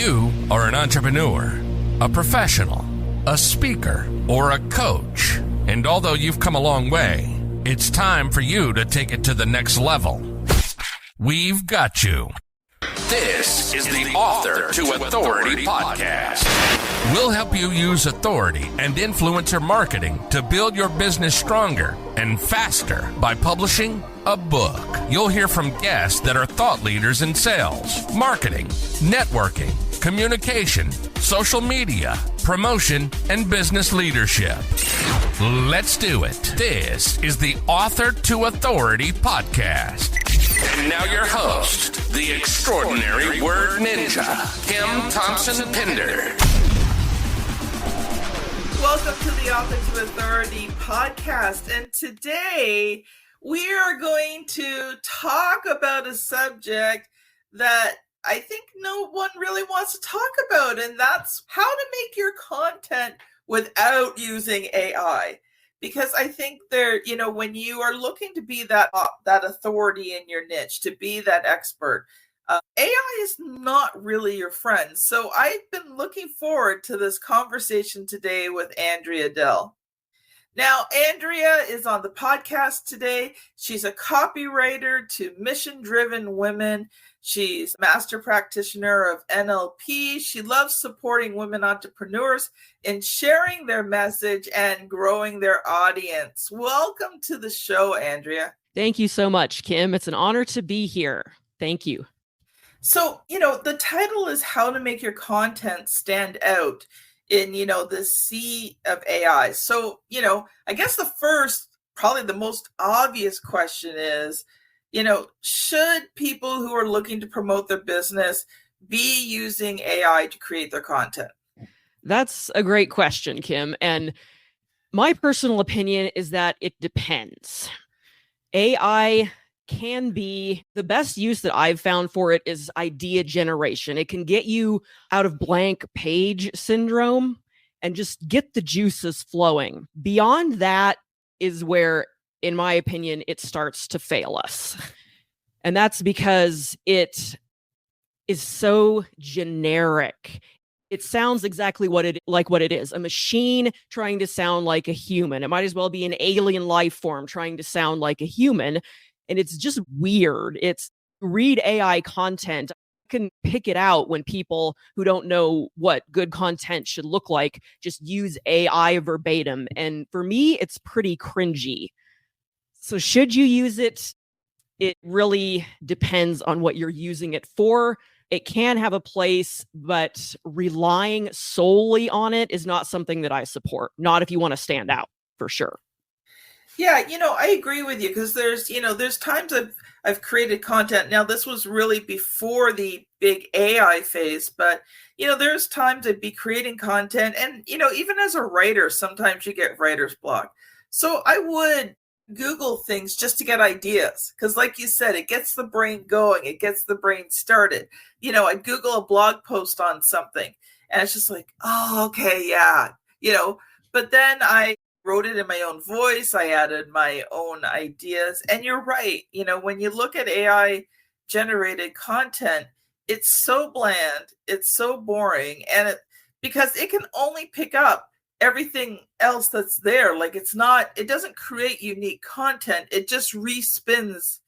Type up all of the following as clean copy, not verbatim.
you are an entrepreneur, a professional, a speaker, or a coach, and although you've come a long way, it's time for you to take it to the next level. We've got you. This is the Author to Authority podcast. We'll help you use authority and influencer marketing to build your business stronger and faster by publishing a book. You'll hear from guests that are thought leaders in sales, marketing, networking, communication, social media, promotion, and business leadership. Let's do it. This is the Author to Authority podcast. And now your host, the extraordinary word ninja, Kim Thompson Pinder. Welcome to the Author to Authority podcast. And today we are going to talk about a subject that I think no one really wants to talk about, and that's how to make your content without using AI. Because I think when you are looking to be that authority in your niche, to be that expert, AI is not really your friend. So I've been looking forward to this conversation today with Andrea Dell. Now, Andrea is on the podcast today. She's a copywriter to mission-driven women. She's a master practitioner of NLP. She loves supporting women entrepreneurs in sharing their message and growing their audience. Welcome to the show, Andrea. Thank you so much, Kim. It's an honor to be here. Thank you. So, the title is How to Make Your Content Stand Out in, the sea of AI. So, I guess probably the most obvious question is, should people who are looking to promote their business be using AI to create their content? That's a great question, Kim. And my personal opinion is that it depends. AI can be, the best use that I've found for it is idea generation. It can get you out of blank page syndrome and just get the juices flowing. Beyond that is where, in my opinion, it starts to fail us. And that's because it is so generic. It sounds exactly what it is. A machine trying to sound like a human. It might as well be an alien life form trying to sound like a human. And it's just weird. Read AI content. I can pick it out when people who don't know what good content should look like just use AI verbatim. And for me, it's pretty cringy. So should you use it? It really depends on what you're using it for. It can have a place, but relying solely on it is not something that I support. Not if you want to stand out, for sure. Yeah, I agree with you because there's times I've created content. Now, this was really before the big AI phase, but, there's times I'd be creating content and, even as a writer, sometimes you get writer's block. So I would Google things just to get ideas because, like you said, it gets the brain going. It gets the brain started. I Google a blog post on something and it's just like, oh, okay, yeah, but then I wrote it in my own voice. I added my own ideas. And you're right. When you look at AI generated content, it's so bland. It's so boring. And because it can only pick up everything else that's there. Like it doesn't create unique content. It just respins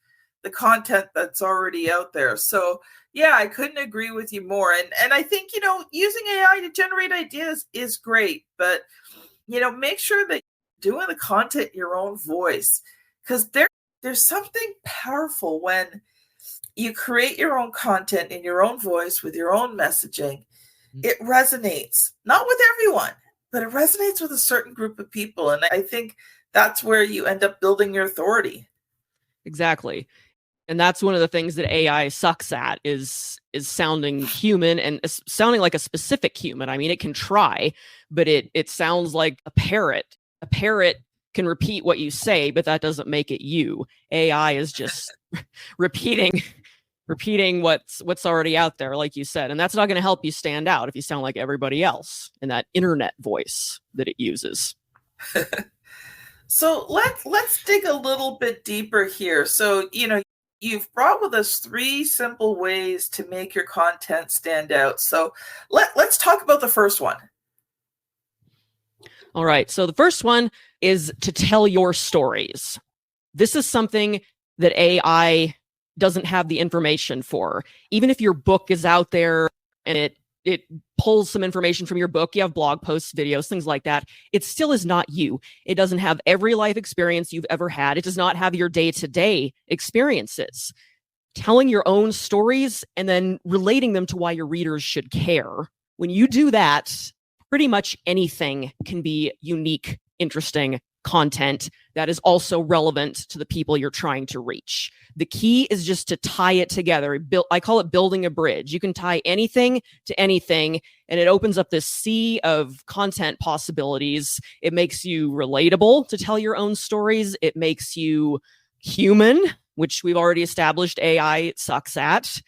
the content that's already out there. So yeah, I couldn't agree with you more. And I think, using AI to generate ideas is great, but make sure that you're doing the content in your own voice, because there's something powerful when you create your own content in your own voice with your own messaging. It resonates, not with everyone, but it resonates with a certain group of people. And I think that's where you end up building your authority. Exactly. And that's one of the things that AI sucks at is sounding human and sounding like a specific human. I mean, it can try, but it sounds like a parrot. A parrot can repeat what you say, but that doesn't make it you. AI is just repeating what's already out there, like you said. And that's not going to help you stand out if you sound like everybody else in that internet voice that it uses. So let's dig a little bit deeper here. So, You've brought with us 3 simple ways to make your content stand out. So let's talk about the first one. All right. So the first one is to tell your stories. This is something that AI doesn't have the information for. Even if your book is out there and it pulls some information from your book, you have blog posts, videos, things like that, it still is not you. It doesn't have every life experience you've ever had. It does not have your day-to-day experiences. Telling your own stories and then relating them to why your readers should care. When you do that, pretty much anything can be unique, interesting content that is also relevant to the people you're trying to reach. The key is just to tie it together. I call it building a bridge. You can tie anything to anything, and it opens up this sea of content possibilities. It makes you relatable to tell your own stories. It makes you human, which we've already established AI sucks at.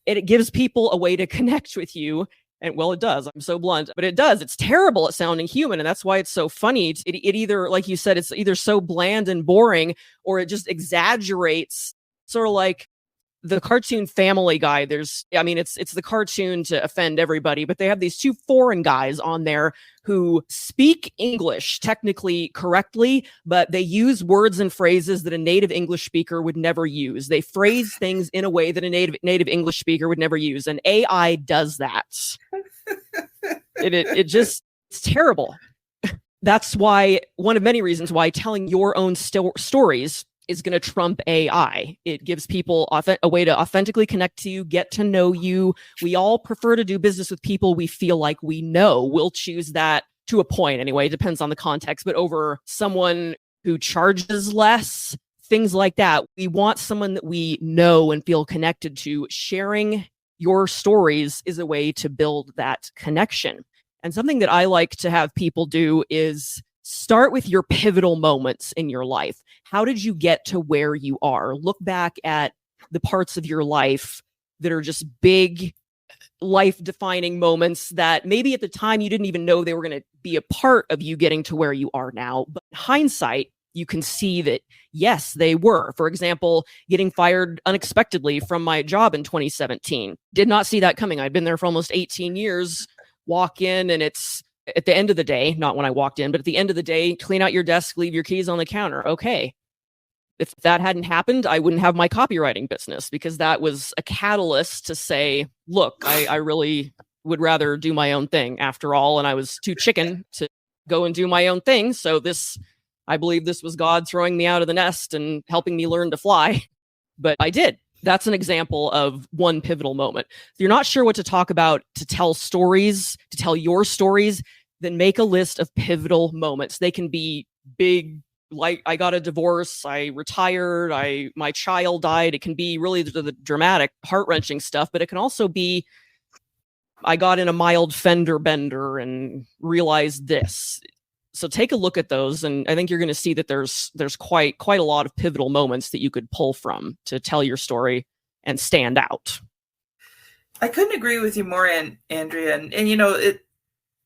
It gives people a way to connect with you. And well, it does. I'm so blunt, but it does. It's terrible at sounding human. And that's why it's so funny. It either, like you said, it's either so bland and boring, or it just exaggerates, sort of like the cartoon Family Guy. It's the cartoon to offend everybody, but they have these 2 foreign guys on there who speak English technically correctly, but they use words and phrases that a native English speaker would never use. They phrase things in a way that a native English speaker would never use. And AI does that. It's terrible. That's why, one of many reasons why telling your own stories is going to trump AI. It gives people a way to authentically connect to you, get to know you. We all prefer to do business with people we feel like we know. We'll choose that to a point anyway. It depends on the context, but over someone who charges less, things like that. We want someone that we know and feel connected to. Sharing your stories is a way to build that connection. And something that I like to have people do is start with your pivotal moments in your life. How did you get to where you are? Look back at the parts of your life that are just big, life-defining moments that maybe at the time you didn't even know they were going to be a part of you getting to where you are now. But in hindsight, you can see that, yes, they were. For example, getting fired unexpectedly from my job in 2017. Did not see that coming. I'd been there for almost 18 years. Walk in and it's at the end of the day, not when I walked in, but at the end of the day, clean out your desk, leave your keys on the counter. Okay. If that hadn't happened, I wouldn't have my copywriting business, because that was a catalyst to say, look, I really would rather do my own thing after all. And I was too chicken to go and do my own thing. So I believe this was God throwing me out of the nest and helping me learn to fly. But I did. That's an example of one pivotal moment. If you're not sure what to talk about to tell stories, to tell your stories, then make a list of pivotal moments. They can be big, like I got a divorce, I retired, my child died. It can be really the dramatic, heart-wrenching stuff, but it can also be I got in a mild fender bender and realized this. So take a look at those, and I think you're going to see that there's quite a lot of pivotal moments that you could pull from to tell your story and stand out. I couldn't agree with you more, Andrea. And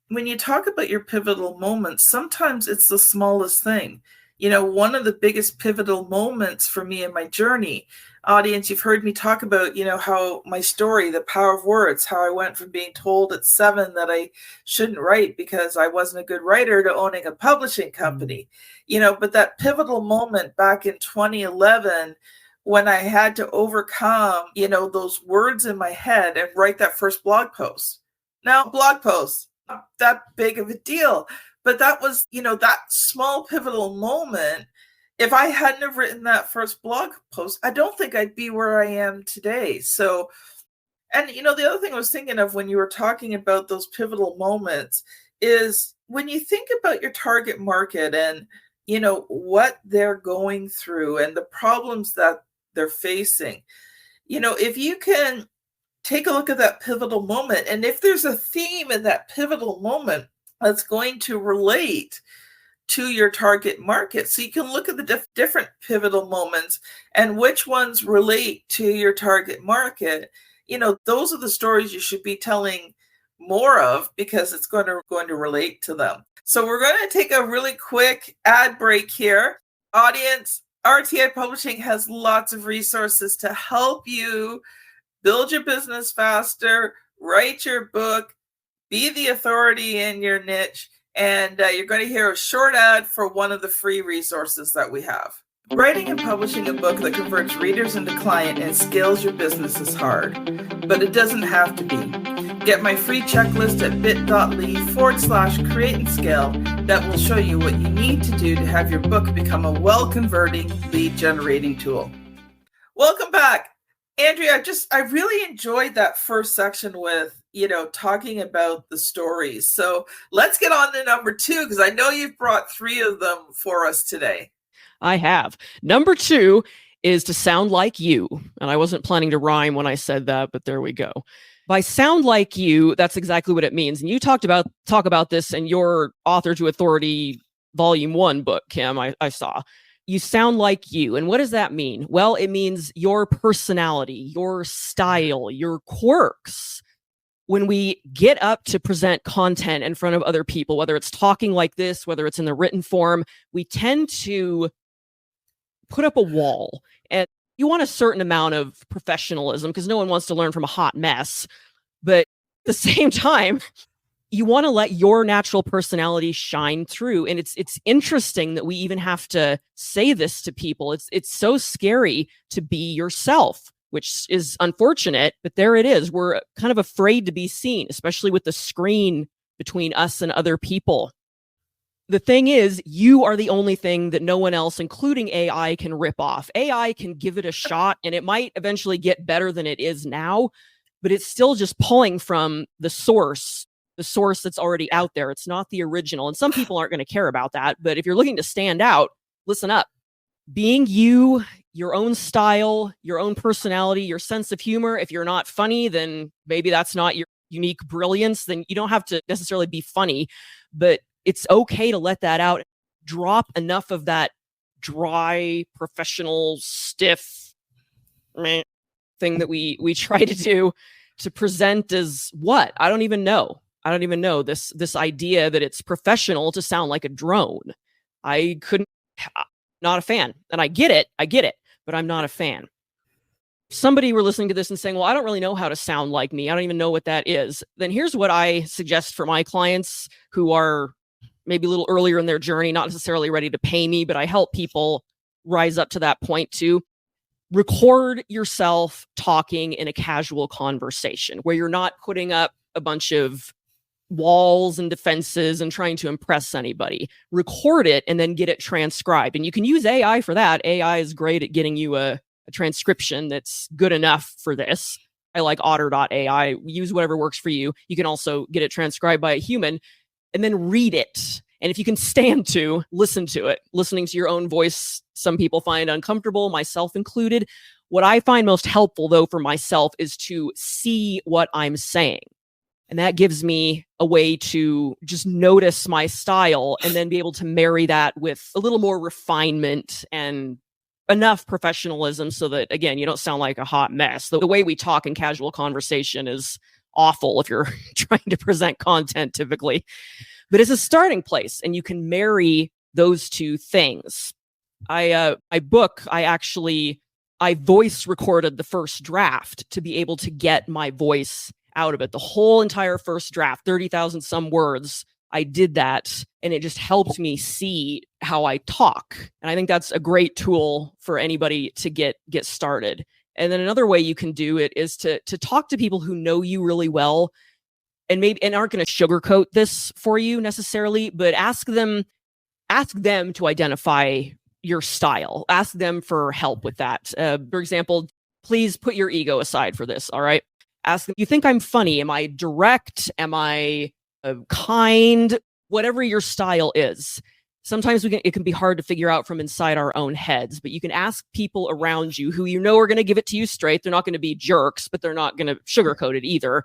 when you talk about your pivotal moments, sometimes it's the smallest thing. One of the biggest pivotal moments for me in my journey, audience, you've heard me talk about, how my story, the power of words, how I went from being told at 7 that I shouldn't write because I wasn't a good writer to owning a publishing company, but that pivotal moment back in 2011, when I had to overcome, those words in my head and write that first blog post. Now, blog posts, not that big of a deal. But that was, that small pivotal moment. If I hadn't have written that first blog post, I don't think I'd be where I am today. So, and the other thing I was thinking of when you were talking about those pivotal moments is when you think about your target market and, what they're going through and the problems that they're facing, if you can take a look at that pivotal moment, and if there's a theme in that pivotal moment that's going to relate to your target market. So you can look at the different pivotal moments and which ones relate to your target market. Those are the stories you should be telling more of, because it's going to relate to them. So we're going to take a really quick ad break here. Audience, RTI Publishing has lots of resources to help you build your business faster, write your book, be the authority in your niche, and you're going to hear a short ad for one of the free resources that we have. Writing and publishing a book that converts readers into client and scales your business is hard, but it doesn't have to be. Get my free checklist at bit.ly/create and scale that will show you what you need to do to have your book become a well-converting lead generating tool. Welcome back. Andrea, I really enjoyed that first section with, talking about the stories. So let's get on to number 2, because I know you've brought 3 of them for us today. I have. Number 2 is to sound like you. And I wasn't planning to rhyme when I said that, but there we go. By sound like you, that's exactly what it means. And you talk about this in your Author to Authority Volume 1 book, Kim, I saw. You sound like you. And what does that mean? Well, it means your personality, your style, your quirks. When we get up to present content in front of other people, whether it's talking like this, whether it's in the written form, we tend to put up a wall. And you want a certain amount of professionalism because no one wants to learn from a hot mess. But at the same time, you want to let your natural personality shine through. And it's interesting that we even have to say this to people. It's so scary to be yourself, which is unfortunate, but there it is. We're kind of afraid to be seen, especially with the screen between us and other people. The thing is, you are the only thing that no one else, including AI, can rip off. AI can give it a shot, and it might eventually get better than it is now, but it's still just pulling from the source that's already out there. It's not the original. And some people aren't going to care about that. But if you're looking to stand out, listen up. Being you, your own style, your own personality, your sense of humor. If you're not funny, then maybe that's not your unique brilliance. Then you don't have to necessarily be funny, but it's okay to let that out. Drop enough of that dry, professional, stiff thing that we try to do to present as what? I don't even know. This idea that it's professional to sound like a drone. Not a fan. And I get it, but I'm not a fan. If somebody were listening to this and saying, well, I don't really know how to sound like me, I don't even know what that is, then here's what I suggest for my clients who are maybe a little earlier in their journey, not necessarily ready to pay me, but I help people rise up to that point too. Record yourself talking in a casual conversation where you're not putting up a bunch of walls and defenses and trying to impress anybody. Record it and then get it transcribed. And you can use AI for that. AI is great at getting you a transcription that's good enough for this. I like otter.ai. Use whatever works for you. You can also get it transcribed by a human and then read it. And if you can stand to listen to it, listening to your own voice, some people find uncomfortable, myself included. What I find most helpful, though, for myself is to see what I'm saying. And that gives me a way to just notice my style and then be able to marry that with a little more refinement and enough professionalism so that, again, you don't sound like a hot mess. The way we talk in casual conversation is awful if you're trying to present content typically. But it's a starting place, and you can marry those two things. My book, I voice recorded the first draft to be able to get my voice out of it. The whole entire first draft, 30,000 some words, I did that, and it just helped me see how I talk. And I think that's a great tool for anybody to get started. And then another way you can do it is to talk to people who know you really well and aren't going to sugarcoat this for you necessarily, but ask them to identify your style. Ask them for help with that. For example, please put your ego aside for this. All right. Ask them, you think I'm funny? Am I direct? Am I kind? Whatever your style is. Sometimes it can be hard to figure out from inside our own heads, but you can ask people around you who you know are going to give it to you straight. They're not going to be jerks, but they're not going to sugarcoat it either.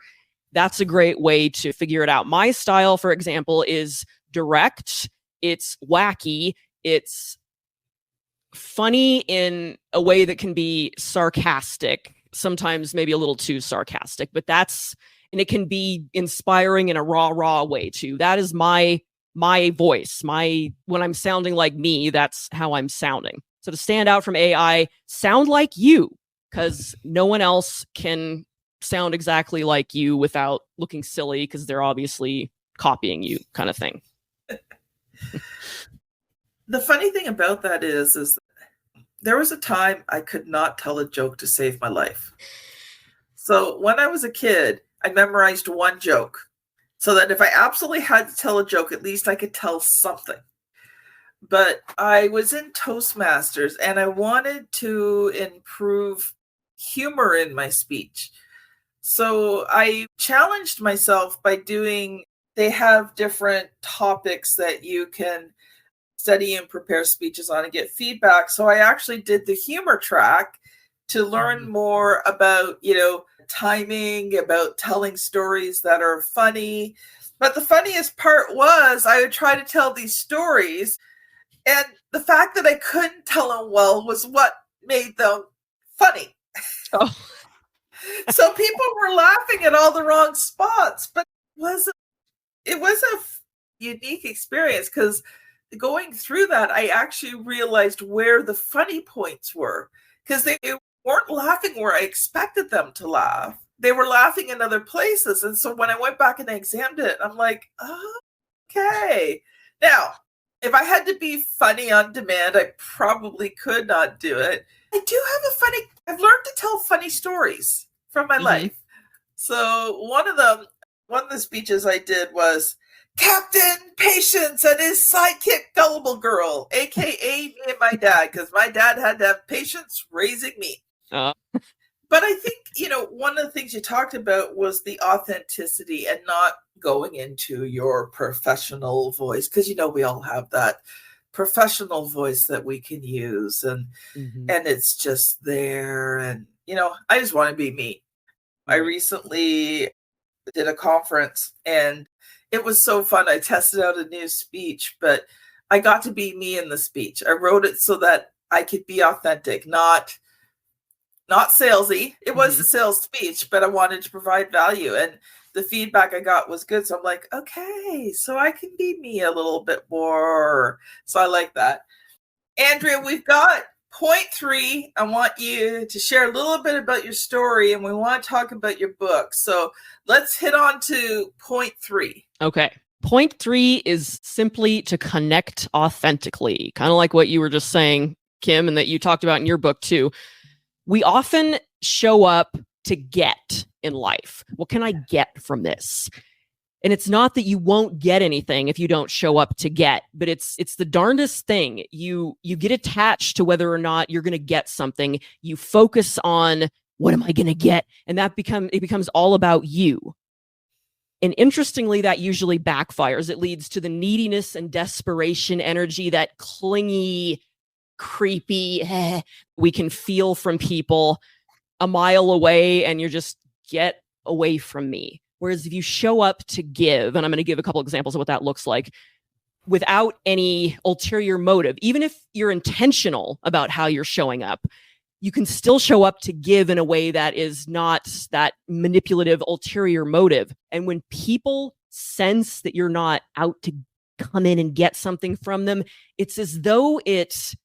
That's a great way to figure it out. My style, for example, is direct. It's wacky. It's funny in a way that can be sarcastic, sometimes maybe a little too sarcastic, but and it can be inspiring in a raw way too. That is my voice. When I'm sounding like me, that's how I'm sounding. So to stand out from AI, sound like you, because no one else can sound exactly like you without looking silly, because they're obviously copying you, kind of thing. The funny thing about that is there was a time I could not tell a joke to save my life. So when I was a kid, I memorized one joke so that if I absolutely had to tell a joke, at least I could tell something. But I was in Toastmasters and I wanted to improve humor in my speech. So I challenged myself by they have different topics that you can study and prepare speeches on and get feedback. So I actually did the humor track to learn more about, timing, about telling stories that are funny. But the funniest part was I would try to tell these stories, and the fact that I couldn't tell them well was what made them funny. Oh. So people were laughing at all the wrong spots, but it was a unique experience, because going through that, I actually realized where the funny points were, because they weren't laughing where I expected them to laugh. They were laughing in other places. And so when I went back and I examined it, I'm like, oh, okay. Now, if I had to be funny on demand, I probably could not do it. I've learned to tell funny stories from my life. So one of the speeches I did was Captain Patience and his sidekick Gullible Girl, aka me and my dad, because my dad had to have patience raising me. But I think, one of the things you talked about was the authenticity and not going into your professional voice, because, we all have that professional voice that we can use, and it's just there. And, I just want to be me. I recently did a conference and it was so fun. I tested out a new speech, but I got to be me in the speech. I wrote it so that I could be authentic, not salesy. It was a sales speech, but I wanted to provide value, and the feedback I got was good. So I'm like, okay, so I can be me a little bit more. So I like that. Andrea, we've got point 3. I want you to share a little bit about your story, and we want to talk about your book. So let's hit on to point 3. Okay. Point 3 is simply to connect authentically, kind of like what you were just saying, Kim, and that you talked about in your book too. We often show up to get in life. What can I get from this? And it's not that you won't get anything if you don't show up to get, but it's the darndest thing. You get attached to whether or not you're going to get something. You focus on, what am I going to get? And it becomes all about you. And interestingly, that usually backfires. It leads to the neediness and desperation energy, that clingy, creepy, we can feel from people a mile away, and you're just, get away from me. Whereas if you show up to give, and I'm going to give a couple examples of what that looks like, without any ulterior motive, even if you're intentional about how you're showing up, you can still show up to give in a way that is not that manipulative ulterior motive. And when people sense that you're not out to come in and get something from them, it's as though it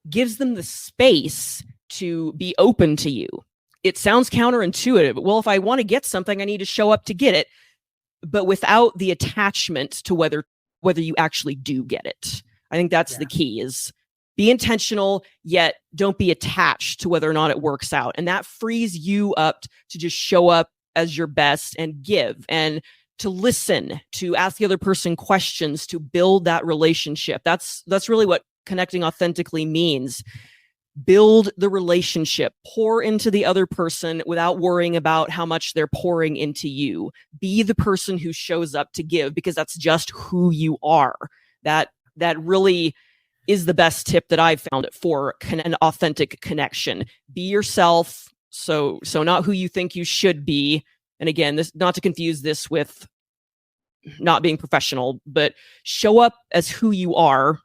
gives them the space to be open to you. It sounds counterintuitive. Well, if I want to get something, I need to show up to get it, but without the attachment to whether you actually do get it. I think that's the key, is be intentional, yet don't be attached to whether or not it works out. And that frees you up to just show up as your best and give, and to listen, to ask the other person questions, to build that relationship. That's really what connecting authentically means. Build the relationship, pour into the other person without worrying about how much they're pouring into you. Be the person who shows up to give, because that's just who you are. That really is the best tip that I've found for an authentic connection. Be yourself. So not who you think you should be. And again, this, not to confuse this with not being professional, but show up as who you are.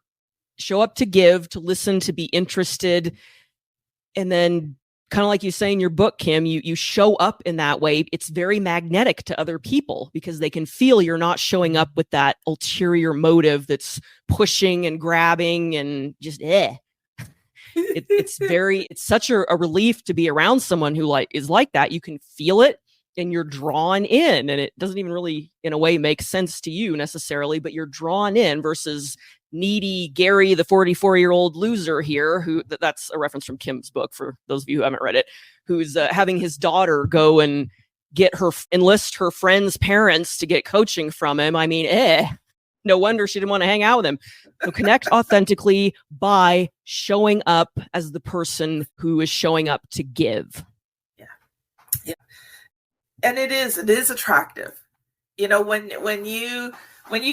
Show up to give, to listen, to be interested. And then, kind of like you say in your book, Kim, you show up in that way. It's very magnetic to other people, because they can feel you're not showing up with that ulterior motive that's pushing and grabbing and just It's such a relief to be around someone who is like that. You can feel it and you're drawn in, and it doesn't even really in a way make sense to you necessarily, but you're drawn in versus needy Gary, the 44-year-old loser here, who that's a reference from Kim's book for those of you who haven't read it, who's having his daughter go and enlist her friend's parents to get coaching from him. I mean, no wonder she didn't want to hang out with him. So connect authentically by showing up as the person who is showing up to give. Yeah. And it is attractive. When you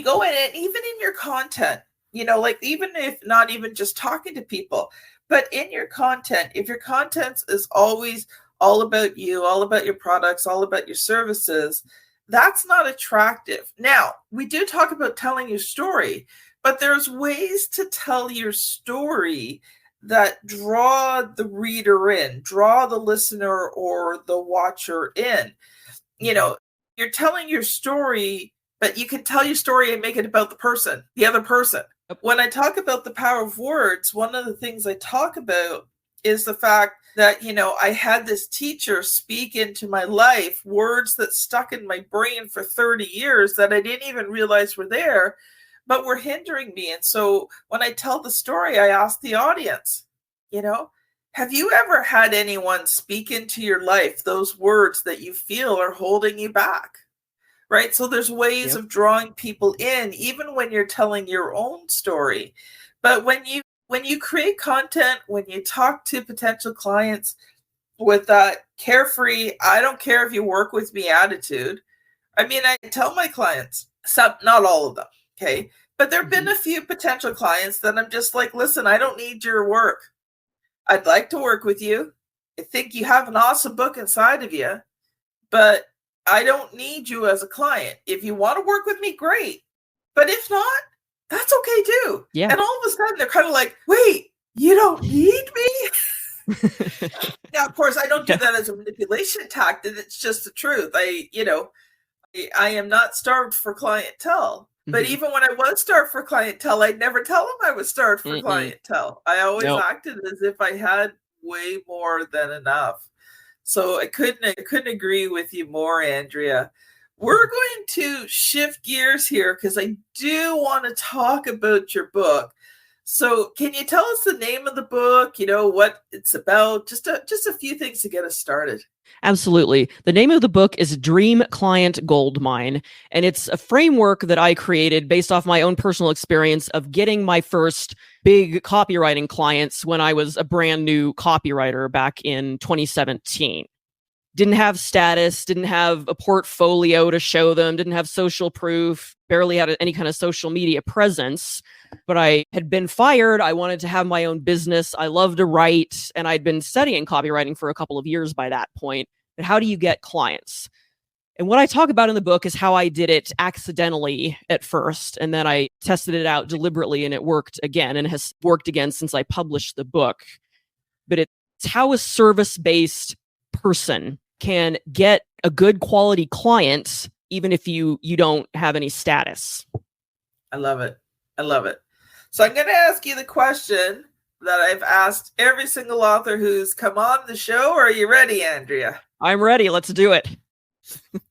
go in it, even in your content, like even if not even just talking to people, but in your content, if your content is always all about you, all about your products, all about your services, that's not attractive. Now, we do talk about telling your story, but there's ways to tell your story that draw the reader in, draw the listener or the watcher in. You're telling your story, but you can tell your story and make it about the other person. When I talk about the power of words, one of the things I talk about is the fact that, I had this teacher speak into my life words that stuck in my brain for 30 years that I didn't even realize were there, but were hindering me. And so when I tell the story, I ask the audience, have you ever had anyone speak into your life those words that you feel are holding you back? Right? So there's ways of drawing people in, even when you're telling your own story. But when you create content, when you talk to potential clients with that carefree, I don't care if you work with me attitude. I mean, I tell my clients, not all of them, okay? But there have been a few potential clients that I'm just like, listen, I don't need your work. I'd like to work with you. I think you have an awesome book inside of you, but I don't need you as a client. If you want to work with me, great. But if not, that's okay too. Yeah. And all of a sudden they're kind of like, wait, you don't need me? Now, of course, I don't do that as a manipulation tactic. It's just the truth. I am not starved for clientele. But even when I was starved for clientele, I'd never tell them I was starved for clientele. I always acted as if I had way more than enough. So I couldn't agree with you more, Andrea. We're going to shift gears here because I do want to talk about your book. So can you tell us the name of the book, what it's about, just a few things to get us started? Absolutely. The name of the book is Dream Client Goldmine, and it's a framework that I created based off my own personal experience of getting my first big copywriting clients when I was a brand new copywriter back in 2017. Didn't have status, didn't have a portfolio to show them, didn't have social proof, barely had any kind of social media presence. But I had been fired. I wanted to have my own business. I love to write, and I'd been studying copywriting for a couple of years by that point. But how do you get clients? And what I talk about in the book is how I did it accidentally at first, and then I tested it out deliberately, and it worked again, and has worked again since I published the book. But it's how a service-based person can get a good quality client, even if you don't have any status. I love it. So I'm going to ask you the question that I've asked every single author who's come on the show. Are you ready, Andrea? I'm ready. Let's do it.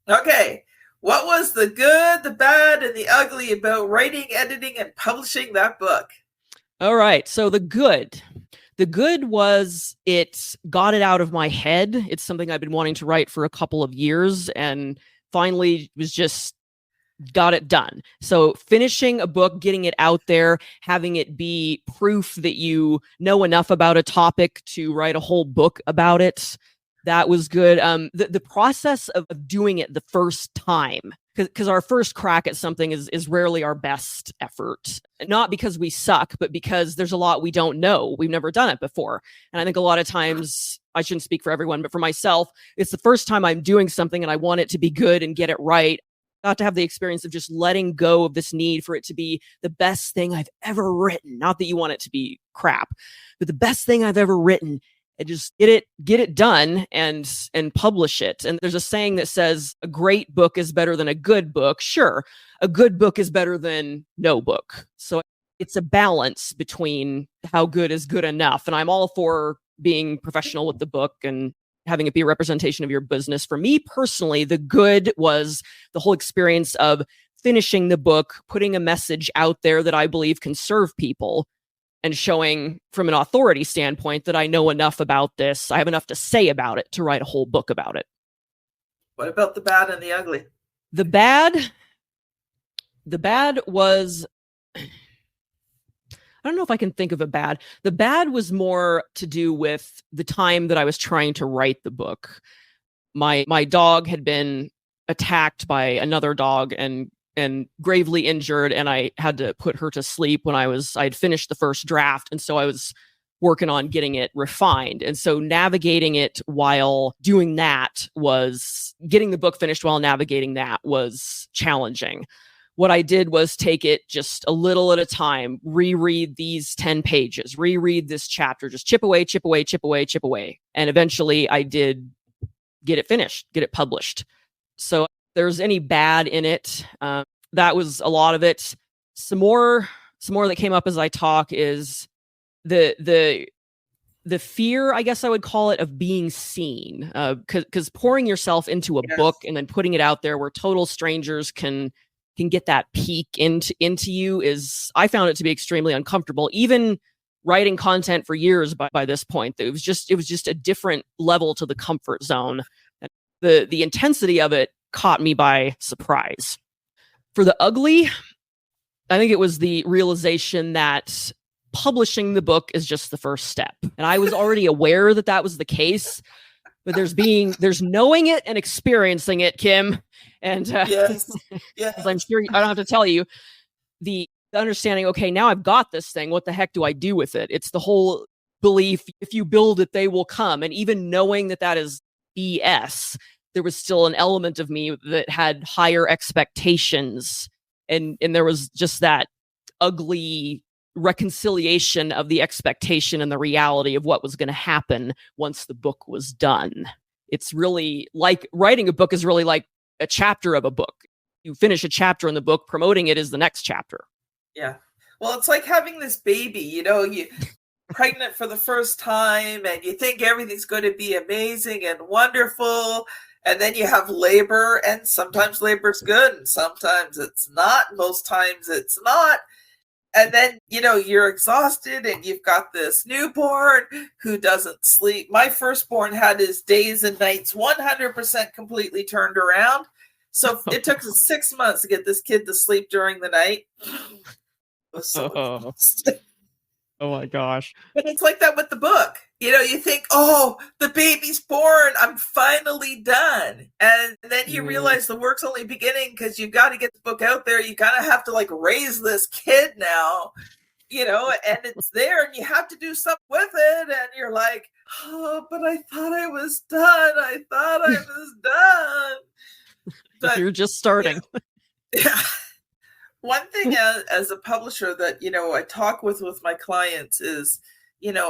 Okay. What was the good, the bad, and the ugly about writing, editing, and publishing that book? All right. So the good was it got it out of my head. It's something I've been wanting to write for a couple of years, and finally was just got it done. So finishing a book, getting it out there, having it be proof that you know enough about a topic to write a whole book about it, that was good. The process of doing it the first time, because our first crack at something is rarely our best effort. Not because we suck, but because there's a lot we don't know. We've never done it before. And I think a lot of times, I shouldn't speak for everyone, but for myself, it's the first time I'm doing something and I want it to be good and get it right. Got to have the experience of just letting go of this need for it to be the best thing I've ever written. Not that you want it to be crap, but the best thing I've ever written. And just get it done and publish it. And there's a saying that says a great book is better than a good book. Sure, a good book is better than no book. So it's a balance between how good is good enough. And I'm all for being professional with the book and having it be a representation of your business. For me personally, the good was the whole experience of finishing the book, putting a message out there that I believe can serve people, and showing from an authority standpoint that I know enough about this. I have enough to say about it to write a whole book about it. What about the bad and the ugly? The bad was, I don't know if I can think of a bad. The bad was more to do with the time that I was trying to write the book. My dog had been attacked by another dog and gravely injured, and I had to put her to sleep when I'd finished the first draft, and so I was working on getting it refined. And so navigating it while doing that was, getting the book finished while navigating that was challenging. What I did was take it just a little at a time, reread these 10 pages, reread this chapter, just chip away, chip away, chip away, chip away. And eventually I did get it finished, get it published. So if there's any bad in it, that was a lot of it. Some more that came up as I talk is the fear, I guess I would call it, of being seen. Because pouring yourself into a book and then putting it out there where total strangers can get that peek into you I found it to be extremely uncomfortable. Even writing content for years by this point, it was just a different level to the comfort zone. The intensity of it caught me by surprise. For the ugly, I think it was the realization that publishing the book is just the first step. And I was already aware that was the case, but there's knowing it and experiencing it, Kim. And yes. As I'm sure I don't have to tell you, the understanding, okay, now I've got this thing, what the heck do I do with it? It's the whole belief, if you build it, they will come. And even knowing that is BS, there was still an element of me that had higher expectations. And there was just that ugly reconciliation of the expectation and the reality of what was going to happen once the book was done. It's really like writing a book is really like a chapter of a book. You finish a chapter in the book, promoting it is the next chapter. Yeah. Well, it's like having this baby, you pregnant for the first time and you think everything's going to be amazing and wonderful. And then you have labor, and sometimes labor's good and sometimes it's not. Most times it's not. And then, you're exhausted and you've got this newborn who doesn't sleep. My firstborn had his days and nights 100% completely turned around. So it took us 6 months to get this kid to sleep during the night. It was so exhausting. Oh my gosh. But it's like that with the book. You think, oh, the baby's born. I'm finally done. And then you realize the work's only beginning because you've got to get the book out there. You kind of have to raise this kid now, and it's there and you have to do something with it. And you're like, oh, but I thought I was done. But you're just starting. Yeah. One thing as a publisher that, I talk with my clients is,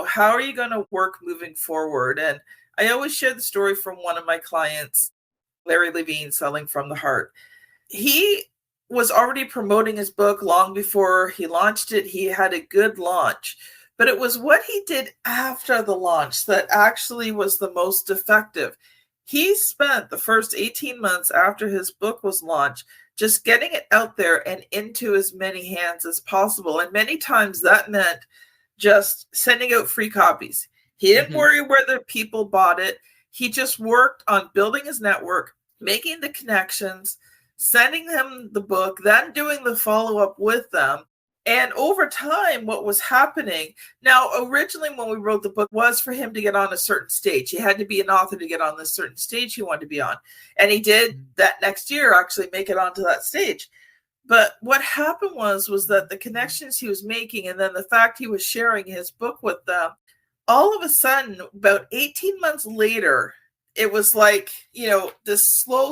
how are you going to work moving forward? And I always share the story from one of my clients, Larry Levine, Selling from the Heart. He was already promoting his book long before he launched it. He had a good launch, but it was what he did after the launch that actually was the most effective. He spent the first 18 months after his book was launched just getting it out there and into as many hands as possible. And many times that meant just sending out free copies. He didn't worry whether people bought it. He just worked on building his network, making the connections, sending them the book, then doing the follow-up with them. And over time, what was happening, now originally when we wrote the book was for him to get on a certain stage. He had to be an author to get on this certain stage he wanted to be on. And he did that next year, actually make it onto that stage. But what happened was that the connections he was making and then the fact he was sharing his book with them, all of a sudden, about 18 months later, it was like, this slow,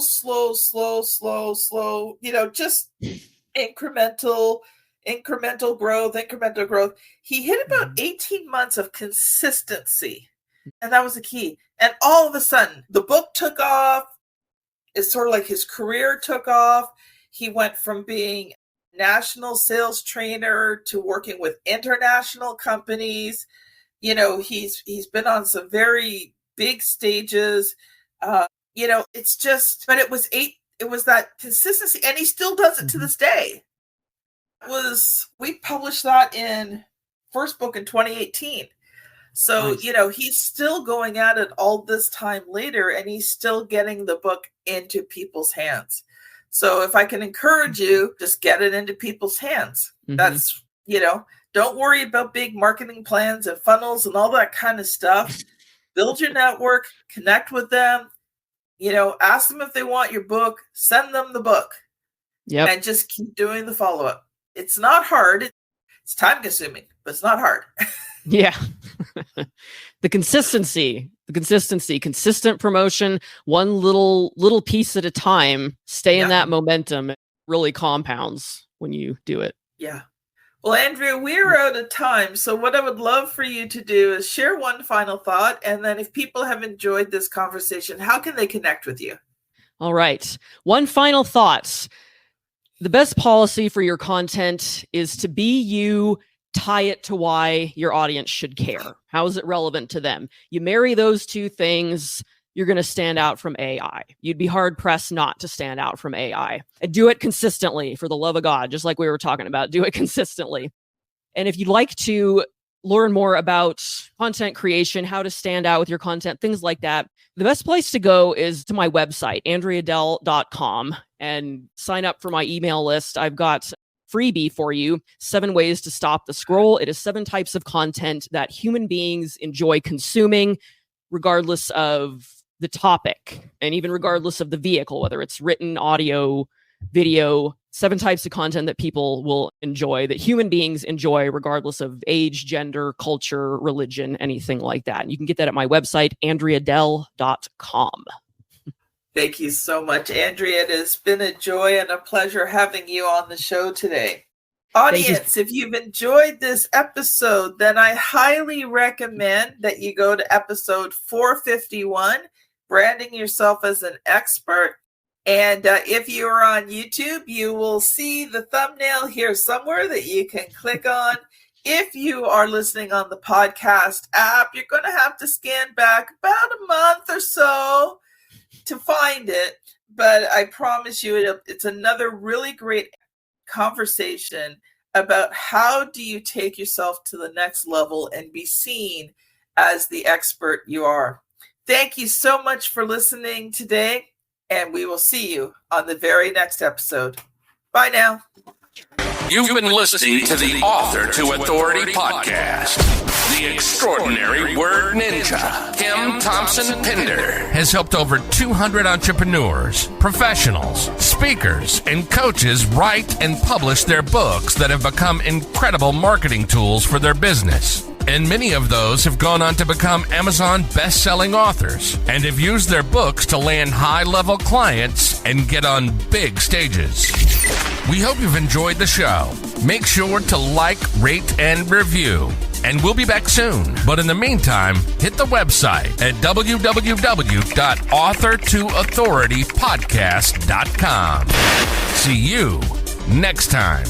just incremental growth. He hit about 18 months of consistency. And that was the key. And all of a sudden, the book took off. It's sort of like his career took off. He went from being national sales trainer to working with international companies. He's been on some very big stages. It's just, but it was that consistency, and he still does it to this day. We published that in first book in 2018. So, nice. He's still going at it all this time later, and he's still getting the book into people's hands. So if I can encourage you, just get it into people's hands. Mm-hmm. That's, don't worry about big marketing plans and funnels and all that kind of stuff. Build your network, connect with them, ask them if they want your book, send them the book, and just keep doing the follow-up. It's not hard. It's time consuming, but it's not hard. Yeah. The consistency, consistent promotion, one little piece at a time, stay in that momentum. It really compounds when you do it. Yeah. Well, Andrea, we're out of time. So what I would love for you to do is share one final thought. And then if people have enjoyed this conversation, how can they connect with you? All right. One final thought. The best policy for your content is to be you. Tie it to why your audience should care. How is it relevant to them? You marry those two things, you're going to stand out from AI. You'd be hard pressed not to stand out from AI. And do it consistently, for the love of God, just like we were talking about. Do it consistently. And if you'd like to learn more about content creation, how to stand out with your content, things like that, the best place to go is to my website, andreadell.com, and sign up for my email list. I've got freebie for you, 7 ways to stop the scroll. It is 7 types of content that human beings enjoy consuming, regardless of the topic, and even regardless of the vehicle, whether it's written, audio, video. 7 types of content that people will enjoy, that human beings enjoy, regardless of age, gender, culture, religion, anything like that. And you can get that at my website, andreadell.com. Thank you so much, Andrea. It has been a joy and a pleasure having you on the show today. Audience, if you've enjoyed this episode, then I highly recommend that you go to episode 451, Branding Yourself as an Expert. And if you are on YouTube, you will see the thumbnail here somewhere that you can click on. If you are listening on the podcast app, you're going to have to scan back about a month or so to find it, but I promise you it's another really great conversation about how do you take yourself to the next level and be seen as the expert you are. Thank you so much for listening today, and we will see you on the very next episode. Bye now. You've been listening to the Author to Authority podcast. The extraordinary word ninja, Kim Thompson Pinder, has helped over 200 entrepreneurs, professionals, speakers, and coaches write and publish their books that have become incredible marketing tools for their business. And many of those have gone on to become Amazon best-selling authors and have used their books to land high-level clients and get on big stages. We hope you've enjoyed the show. Make sure to like, rate, and review. And we'll be back soon. But in the meantime, hit the website at www.authortoauthoritypodcast.com. See you next time.